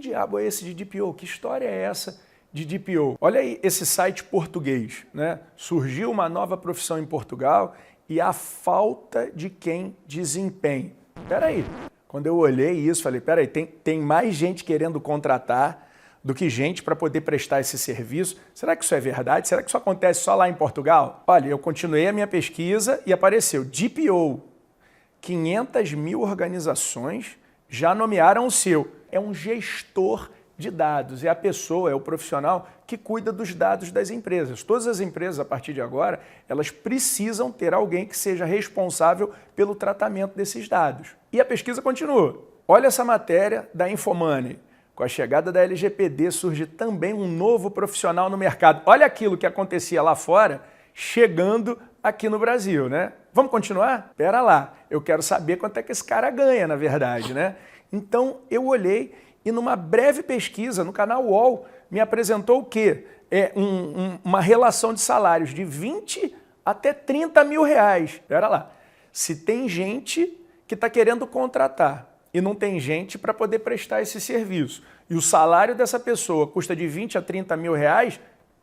diabo é esse de DPO? Que história é essa de DPO? Olha aí esse site português, né? Surgiu uma nova profissão em Portugal e a falta de quem desempenhe. Peraí, quando eu olhei isso, falei, peraí, tem mais gente querendo contratar do que gente para poder prestar esse serviço. Será que isso é verdade? Será que isso acontece só lá em Portugal? Olha, eu continuei a minha pesquisa e apareceu DPO. 500 mil organizações já nomearam o seu. É um gestor de dados, é a pessoa, é o profissional que cuida dos dados das empresas. Todas as empresas, a partir de agora, elas precisam ter alguém que seja responsável pelo tratamento desses dados. E a pesquisa continua. Olha essa matéria da Infomoney. Com a chegada da LGPD surge também um novo profissional no mercado. Olha aquilo que acontecia lá fora, chegando aqui no Brasil, né? Vamos continuar? Pera lá, eu quero saber quanto é que esse cara ganha, na verdade, né? Então, eu olhei e numa breve pesquisa no canal UOL me apresentou o quê? Uma relação de salários de 20 até 30 mil reais. Pera lá, se tem gente que está querendo contratar e não tem gente para poder prestar esse serviço, e o salário dessa pessoa custa de 20 a 30 mil reais,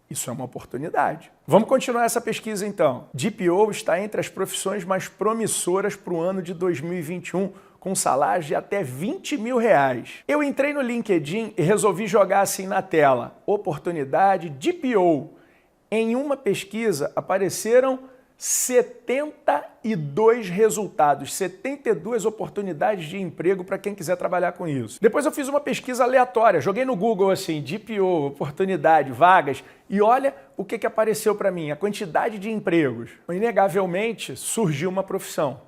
isso é uma oportunidade. Vamos continuar essa pesquisa então. DPO está entre as profissões mais promissoras para o ano de 2021, com salários de até 20 mil reais. Eu entrei no LinkedIn e resolvi jogar assim na tela, oportunidade DPO. Em uma pesquisa apareceram 72 resultados, 72 oportunidades de emprego para quem quiser trabalhar com isso. Depois eu fiz uma pesquisa aleatória, joguei no Google assim, DPO, oportunidade, vagas, e olha o que apareceu para mim, a quantidade de empregos. Inegavelmente surgiu uma profissão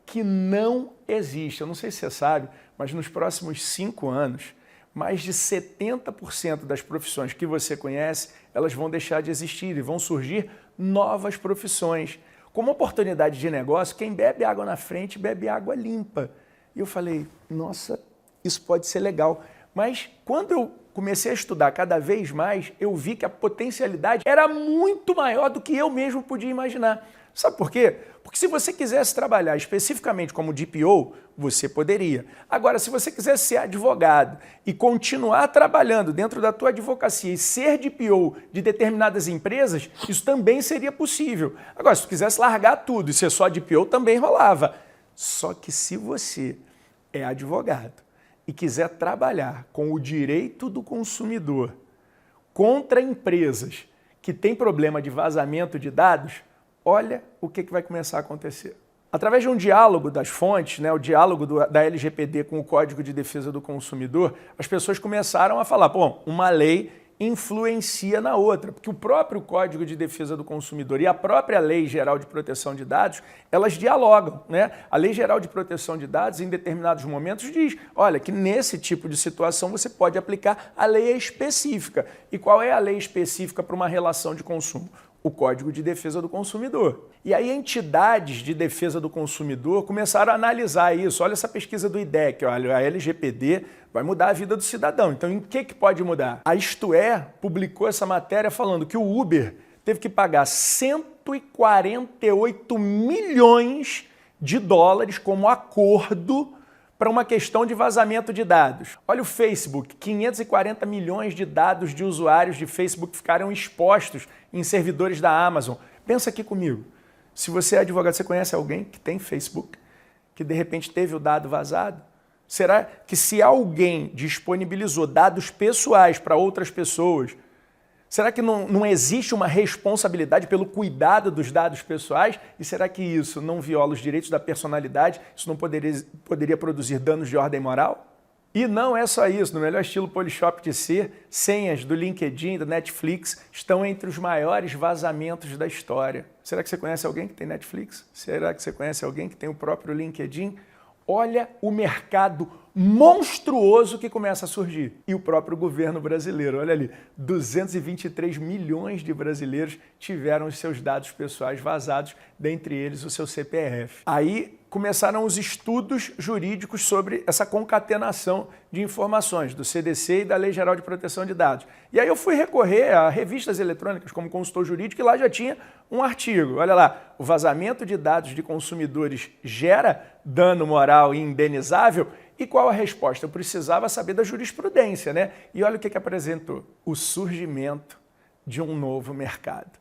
que não existe. Eu não sei se você sabe, mas nos próximos 5 anos, mais de 70% das profissões que você conhece, elas vão deixar de existir e vão surgir novas profissões. Como oportunidade de negócio, quem bebe água na frente, bebe água limpa. E eu falei, nossa, isso pode ser legal. Mas quando eu comecei a estudar cada vez mais, eu vi que a potencialidade era muito maior do que eu mesmo podia imaginar. Sabe por quê? Porque se você quisesse trabalhar especificamente como DPO, você poderia. Agora, se você quisesse ser advogado e continuar trabalhando dentro da tua advocacia e ser DPO de determinadas empresas, isso também seria possível. Agora, se tu quisesse largar tudo e ser só DPO, também rolava. Só que se você é advogado e quiser trabalhar com o direito do consumidor contra empresas que têm problema de vazamento de dados, olha o que vai começar a acontecer. Através de um diálogo das fontes, né, o diálogo da LGPD com o Código de Defesa do Consumidor, as pessoas começaram a falar, bom, uma lei influencia na outra, porque o próprio Código de Defesa do Consumidor e a própria Lei Geral de Proteção de Dados, elas dialogam, né? A Lei Geral de Proteção de Dados, em determinados momentos, diz, olha, que nesse tipo de situação você pode aplicar a lei específica. E qual é a lei específica para uma relação de consumo? O Código de Defesa do Consumidor. E aí entidades de defesa do consumidor começaram a analisar isso. Olha essa pesquisa do IDEC, olha, a LGPD vai mudar a vida do cidadão. Então, em que pode mudar? A Isto É publicou essa matéria falando que o Uber teve que pagar 148 milhões de dólares como acordo para uma questão de vazamento de dados. Olha o Facebook, 540 milhões de dados de usuários de Facebook ficaram expostos em servidores da Amazon. Pensa aqui comigo, se você é advogado, você conhece alguém que tem Facebook, que de repente teve o dado vazado? Será que se alguém disponibilizou dados pessoais para outras pessoas, será que não existe uma responsabilidade pelo cuidado dos dados pessoais? E será que isso não viola os direitos da personalidade? Isso não poderia produzir danos de ordem moral? E não é só isso. No melhor estilo Polishop de ser, senhas do LinkedIn, do Netflix, estão entre os maiores vazamentos da história. Será que você conhece alguém que tem Netflix? Será que você conhece alguém que tem o próprio LinkedIn? Olha o mercado monstruoso que começa a surgir. E o próprio governo brasileiro, olha ali, 223 milhões de brasileiros tiveram os seus dados pessoais vazados, dentre eles o seu CPF. Aí começaram os estudos jurídicos sobre essa concatenação de informações do CDC e da Lei Geral de Proteção de Dados. E aí eu fui recorrer a revistas eletrônicas como consultor jurídico e lá já tinha um artigo. Olha lá, o vazamento de dados de consumidores gera dano moral e indenizável? E qual a resposta? Eu precisava saber da jurisprudência, né? E olha o que apresentou: o surgimento de um novo mercado.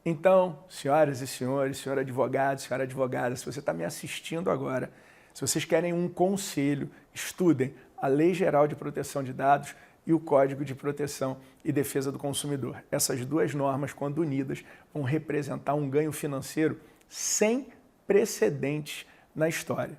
Então, senhoras e senhores, senhor advogado, senhora advogada, se você está me assistindo agora, se vocês querem um conselho, estudem a Lei Geral de Proteção de Dados e o Código de Proteção e Defesa do Consumidor. Essas duas normas, quando unidas, vão representar um ganho financeiro sem precedentes na história.